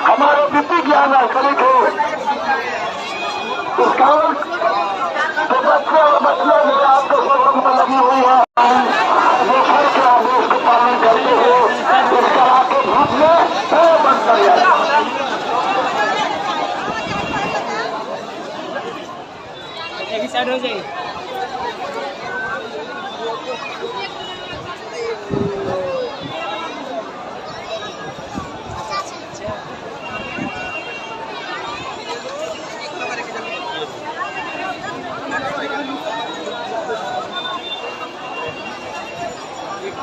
हमारे वित्तीय ज्ञान खरीद हो इस कारण तो बच्चे और बच्चियां भी आपके स्वरूप में लगी हुई है देशर के आदेश का पालन करते हुए इस कला के धूप में बंद कर जाए। साइड हो जाए।